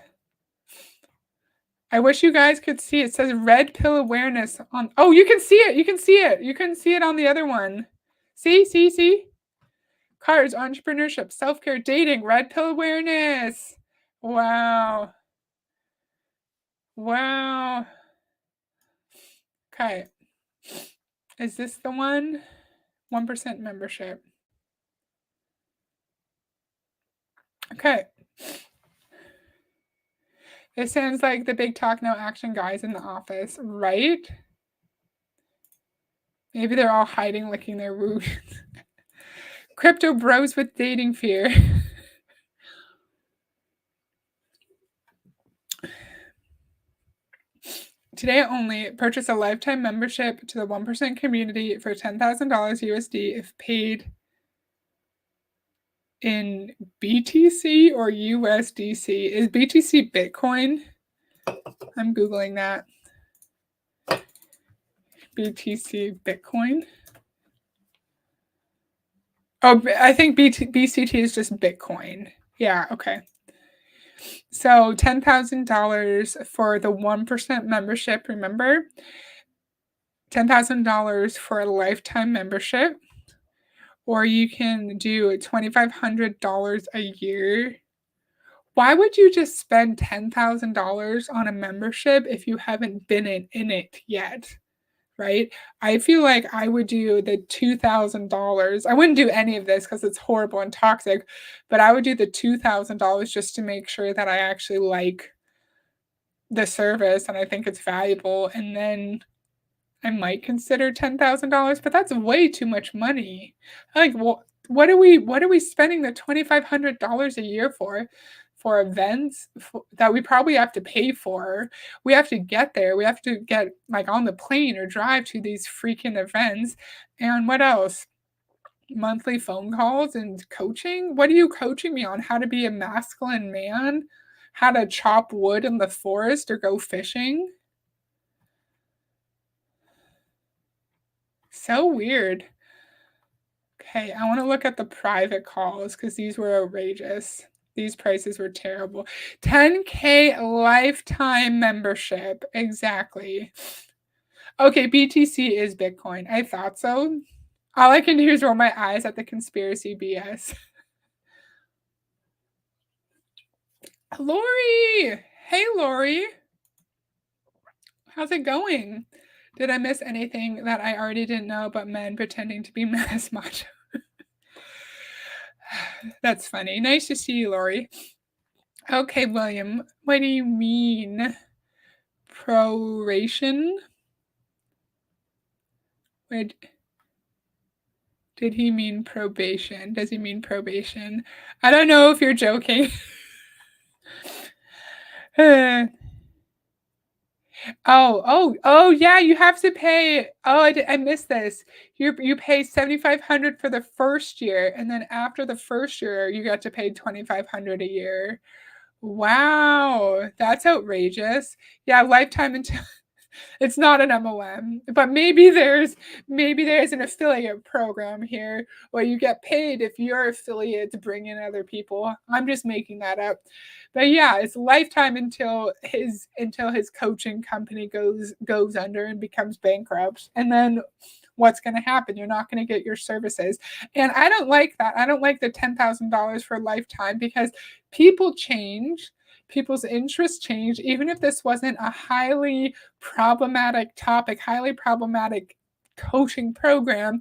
I wish you guys could see. It says red pill awareness on. Oh, you can see it. You can see it. You can see it on the other one. See? Cards, entrepreneurship, self-care, dating, red pill awareness. Wow. Okay. Is this the one? 1% membership. Okay. This sounds like the big talk, no action guys in the office, right? Maybe they're all hiding, licking their wounds. Crypto bros with dating fear. Today only, purchase a lifetime membership to the 1% community for $10,000 USD if paid in BTC or USDC. Is BTC Bitcoin? I'm Googling that. BTC Bitcoin. Oh, I think BCT is just Bitcoin. Yeah, okay. So $10,000 for the 1% membership, remember? $10,000 for a lifetime membership. Or you can do $2,500 a year. Why would you just spend $10,000 on a membership if you haven't been in it yet? Right? I feel like I would do the $2,000. I wouldn't do any of this because it's horrible and toxic, but I would do the $2,000 just to make sure that I actually like the service and I think it's valuable. And then I might consider $10,000, but that's way too much money. Like, what are we spending the $2,500 a year for? For events that we probably have to pay for. We have to get there. We have to get like on the plane or drive to these freaking events. And what else? Monthly phone calls and coaching? What are you coaching me on? How to be a masculine man? How to chop wood in the forest or go fishing? So weird. Okay, I want to look at the private calls because these were outrageous. These prices were terrible. 10K lifetime membership. Exactly. Okay, BTC is Bitcoin. I thought so. All I can do is roll my eyes at the conspiracy BS. Lori! Hey, Lori. How's it going? Did I miss anything that I already didn't know about men pretending to be mass macho? That's funny. Nice to see you, Lori. Okay, William, what do you mean? Proration? Wait, did he mean probation? Does he mean probation? I don't know if you're joking. Oh, yeah, you have to pay. Oh, I missed this. You pay 7,500 for the first year, and then after the first year, you got to pay 2,500 a year. Wow, that's outrageous. Yeah, lifetime until it's not an MLM, but maybe there's an affiliate program here where you get paid if your affiliates bring in other people. I'm just making that up. But yeah, it's lifetime until his coaching company goes under and becomes bankrupt. And then what's going to happen? You're not going to get your services. And I don't like that. I don't like the $10,000 for a lifetime because people change, people's interests change. Even if this wasn't a highly problematic topic, highly problematic coaching program,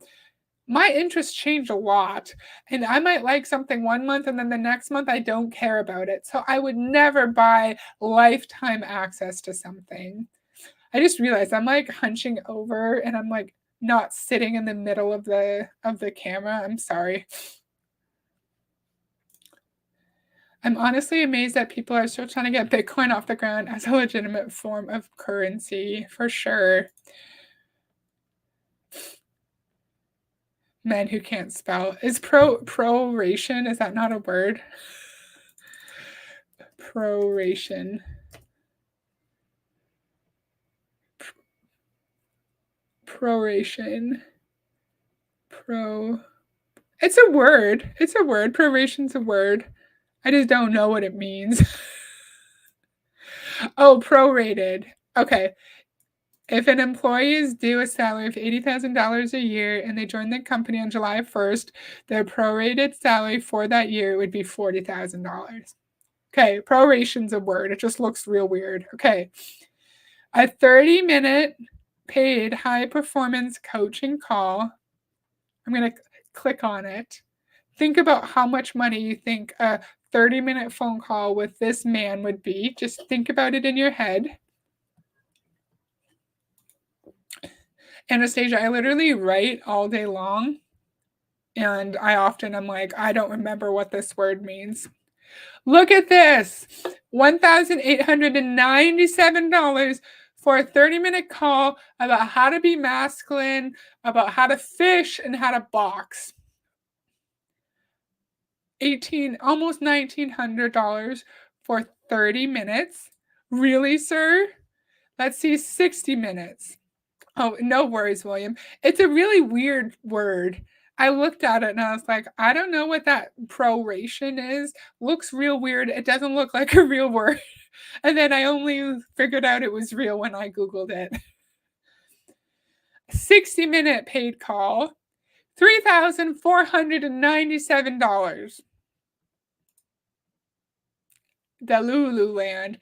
my interests change a lot. And I might like something one month and then the next month I don't care about it. So I would never buy lifetime access to something. I just realized I'm like hunching over and I'm like not sitting in the middle of the camera. I'm sorry. I'm honestly amazed that people are still trying to get Bitcoin off the ground as a legitimate form of currency, for sure. Men who can't spell. Is proration, is that not a word? Proration. Proration. It's a word. It's a word. Proration's a word. I just don't know what it means. Oh, prorated. Okay. If an employee is due a salary of $80,000 a year and they join the company on July 1st, their prorated salary for that year would be $40,000. Okay, proration's a word. It just looks real weird. Okay. A 30-minute paid high performance coaching call. I'm going to click on it. Think about how much money you think a 30-minute phone call with this man would be. Just think about it in your head. Anastasia, I literally write all day long. And I often am like, I don't remember what this word means. Look at this, $1,897 for a 30-minute call about how to be masculine, about how to fish, and how to box. Almost $1,900 for 30 minutes. Really, sir? Let's see, 60 minutes. Oh, no worries, William. It's a really weird word. I looked at it and I was like, I don't know what that proration is. Looks real weird. It doesn't look like a real word. And then I only figured out it was real when I Googled it. 60-minute paid call, $3,497. The Lululand.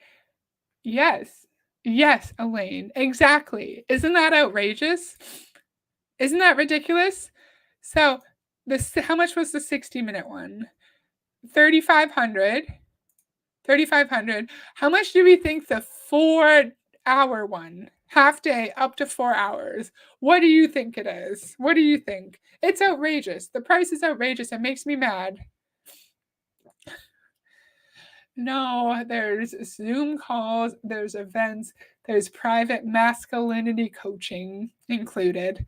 Yes. Yes, Elaine. Exactly. Isn't that outrageous? Isn't that ridiculous? So, this how much was the 60-minute one? 3500. 3500. How much do we think the 4-hour one? Half day up to 4 hours. What do you think it is? What do you think? It's outrageous. The price is outrageous. It makes me mad. No, there's Zoom calls, there's events, there's private masculinity coaching included.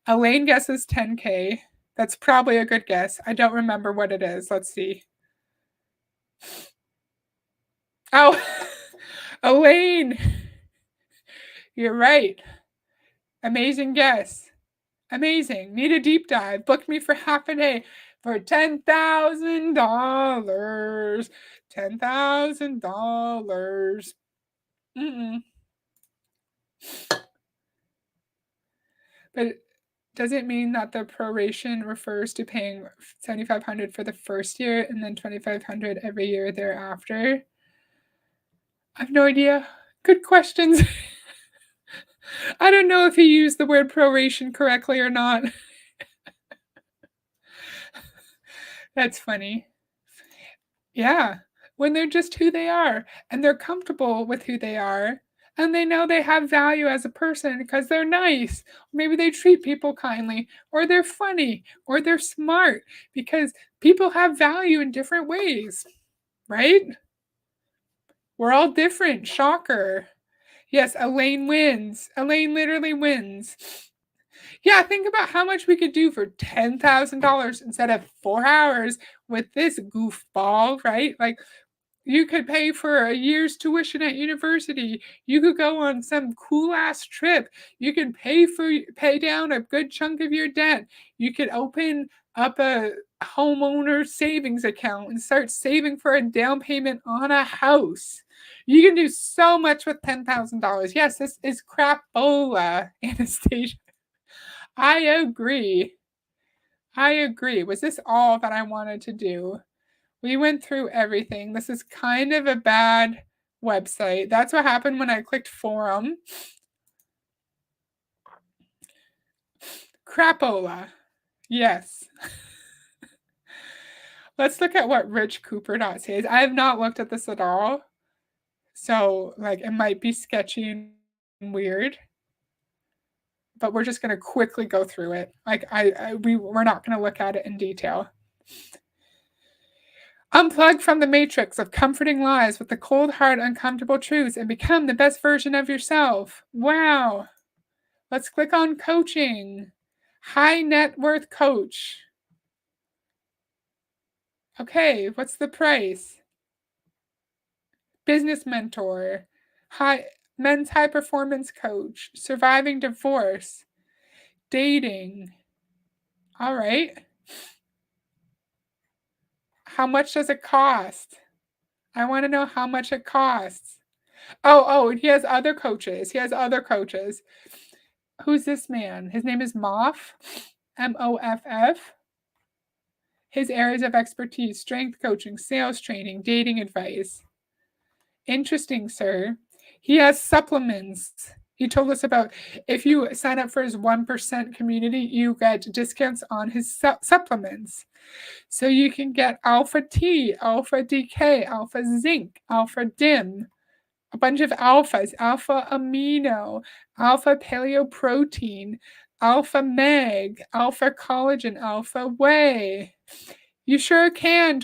Elaine guesses 10K. That's probably a good guess. I don't remember what it is. Let's see. Oh, Elaine, you're right. Amazing guess. Amazing. Need a deep dive. Book me for half a day for $10,000. $10,000. But does it mean that the proration refers to paying $7,500 for the first year and then $2,500 every year thereafter? I have no idea. Good questions. I don't know if he used the word proration correctly or not. That's funny. Yeah, when they're just who they are and they're comfortable with who they are and they know they have value as a person because they're nice. Maybe they treat people kindly or they're funny or they're smart because people have value in different ways, right? We're all different. Shocker. Yes, Elaine wins. Elaine literally wins. Yeah, think about how much we could do for $10,000 instead of 4 hours with this goofball, right? Like, you could pay for a year's tuition at university. You could go on some cool ass trip. You could pay down a good chunk of your debt. You could open up a homeowner savings account and start saving for a down payment on a house. You can do so much with $10,000. Yes, this is crapola, Anastasia. I agree. I agree. Was this all that I wanted to do? We went through everything. This is kind of a bad website. That's what happened when I clicked forum. Crapola. Yes. Let's look at what richcooper.ca is. I have not looked at this at all. So, like, it might be sketchy and weird. But we're just going to quickly go through it. Like, we're not going to look at it in detail. Unplug from the matrix of comforting lies with the cold, hard, uncomfortable truths and become the best version of yourself. Wow. Let's click on coaching. High net worth coach. Okay, what's the price? Business mentor. Men's high performance coach. Surviving divorce. Dating. All right. How much does it cost? I want to know how much it costs. Oh, he has other coaches. He has other coaches. Who's this man? His name is Moff. Moff. His areas of expertise: strength coaching, sales training, dating advice. Interesting, sir. He has supplements. He told us about if you sign up for his 1% community, you get discounts on his supplements. So you can get Alpha T, Alpha DK, Alpha Zinc, Alpha Dim, a bunch of alphas: Alpha Amino, Alpha Paleo Protein, Alpha Meg, Alpha Collagen, Alpha Whey. You sure can,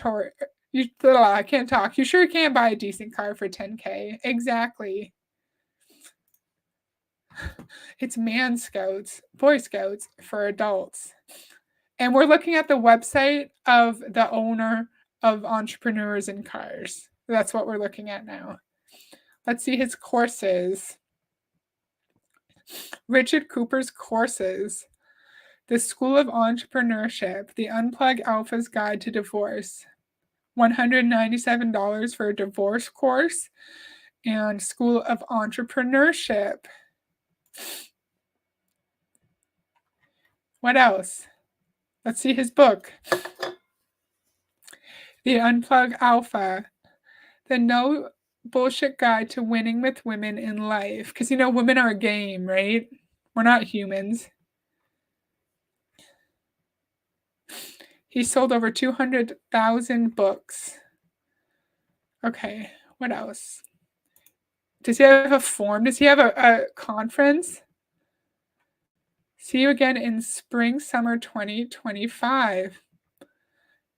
I can't talk. You sure can buy a decent car for 10K. Exactly. It's Man Scouts, Boy Scouts for adults. And we're looking at the website of the owner of Entrepreneurs in Cars. That's what we're looking at now. Let's see his courses. Richard Cooper's courses. The School of Entrepreneurship, The Unplug Alpha's Guide to Divorce. $197 for a divorce course, and School of Entrepreneurship. What else? Let's see his book. The Unplug Alpha. The no bullshit guide to winning with women in life. Because, women are a game, right? We're not humans. He sold over 200,000 books. Okay, what else? Does he have a forum? Does he have a conference? See you again in spring, summer 2025.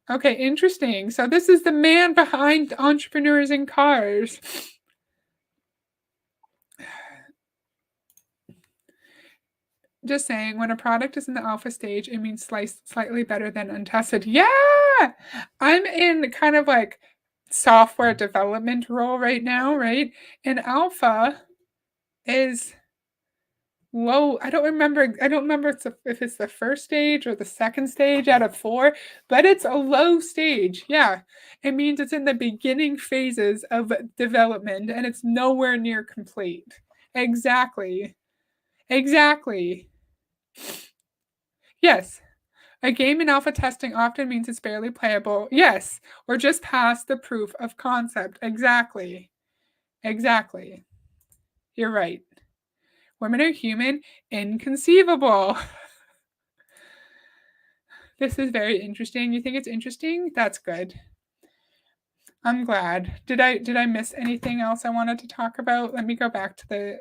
Okay, interesting. So this is the man behind Entrepreneurs in Cars. Just saying, when a product is in the alpha stage, it means slightly better than untested. Yeah! I'm in kind of like software development role right now, right? And alpha is low. I don't remember if it's the first stage or the second stage out of 4, but it's a low stage. Yeah. It means it's in the beginning phases of development and it's nowhere near complete. Exactly. Yes. A game in alpha testing often means it's barely playable. Yes. Or just past the proof of concept. Exactly. You're right. Women are human. Inconceivable. This is very interesting. You think it's interesting? That's good. I'm glad. Did I miss anything else I wanted to talk about? Let me go back to the...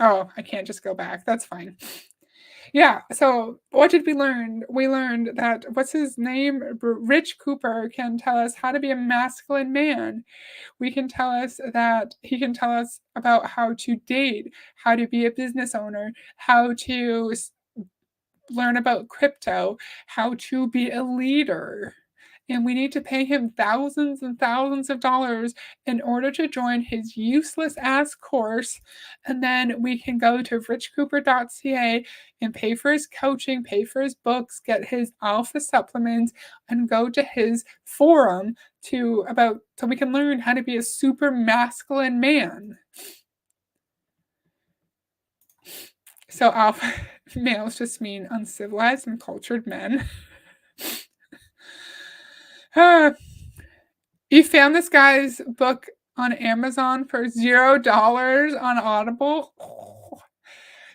Oh, I can't just go back. That's fine. Yeah, so what did we learn? We learned that, what's his name? Rich Cooper can tell us how to be a masculine man. He can tell us about how to date, how to be a business owner, how to learn about crypto, how to be a leader. And we need to pay him thousands and thousands of dollars in order to join his useless ass course. And then we can go to richcooper.ca and pay for his coaching, pay for his books, get his alpha supplements, and go to his forum so we can learn how to be a super masculine man. So alpha males just mean uncivilized and cultured men. You found this guy's book on Amazon for $0 on Audible.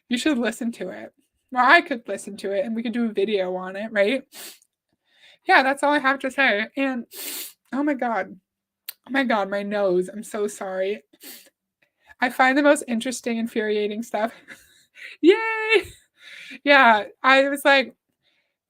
You should listen to it. Well, I could listen to it and we could do a video on it, right? Yeah, that's all I have to say. And oh my god, my nose. I'm so sorry. I find the most interesting, infuriating stuff. Yay! Yeah, I was like,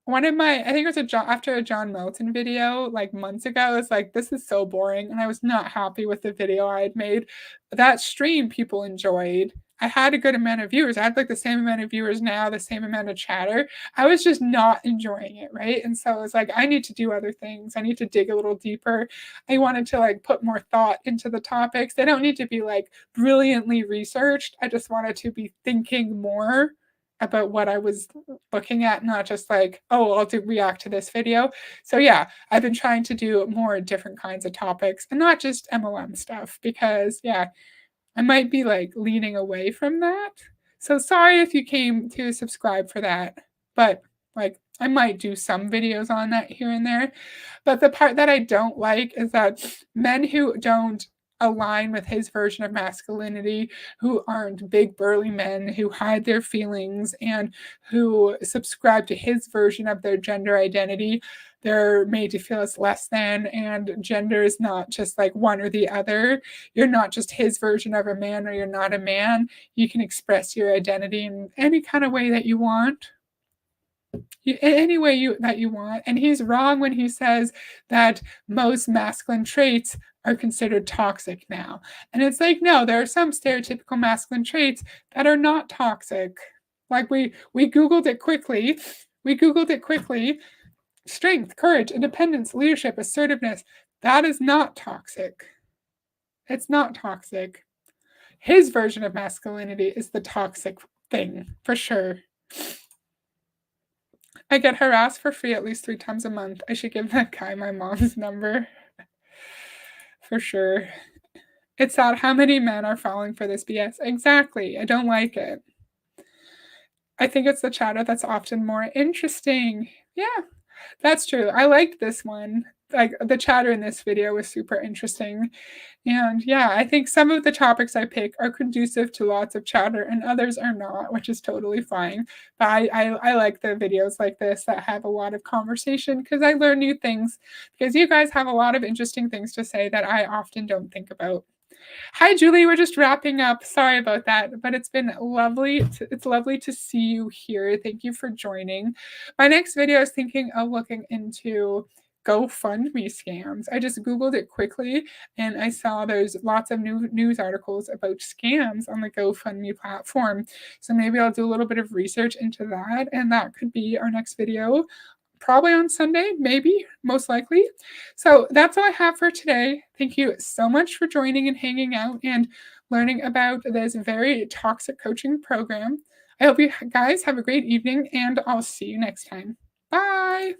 I think it was after a John Milton video like months ago. I was like, this is so boring. And I was not happy with the video I had made. That stream people enjoyed. I had a good amount of viewers. I had like the same amount of viewers now, the same amount of chatter. I was just not enjoying it, right? And so I was like, I need to do other things. I need to dig a little deeper. I wanted to like put more thought into the topics. They don't need to be like brilliantly researched. I just wanted to be thinking more about what I was looking at, not just like, oh, I'll react to this video. So yeah, I've been trying to do more different kinds of topics and not just MLM stuff because yeah, I might be like leaning away from that. So sorry if you came to subscribe for that, but like I might do some videos on that here and there. But the part that I don't like is that men who don't align with his version of masculinity, who aren't big burly men, who hide their feelings and who subscribe to his version of their gender identity, they're made to feel as less than, and gender is not just like one or the other. You're not just his version of a man or you're not a man. You can express your identity in any kind of way that you want. Any way that you want. And he's wrong when he says that most masculine traits are considered toxic now. And it's like, no, there are some stereotypical masculine traits that are not toxic. Like we Googled it quickly. Strength, courage, independence, leadership, assertiveness. That is not toxic. It's not toxic. His version of masculinity is the toxic thing, for sure. I get harassed for free at least 3 times a month. I should give that guy my mom's number. For sure. It's sad how many men are falling for this BS. Exactly. I don't like it. I think it's the chatter that's often more interesting. Yeah, that's true. I liked this one. like the chatter in this video was super interesting. And yeah, I think some of the topics I pick are conducive to lots of chatter and others are not, which is totally fine. But I like the videos like this that have a lot of conversation because I learn new things because you guys have a lot of interesting things to say that I often don't think about. Hi, Julie. We're just wrapping up. Sorry about that, but it's been lovely. It's lovely to see you here. Thank you for joining. My next video is thinking of looking into GoFundMe scams. I just Googled it quickly and I saw there's lots of new news articles about scams on the GoFundMe platform. So maybe I'll do a little bit of research into that, and that could be our next video. Probably on Sunday, maybe, most likely. So that's all I have for today. Thank you so much for joining and hanging out and learning about this very toxic coaching program. I hope you guys have a great evening, and I'll see you next time. Bye.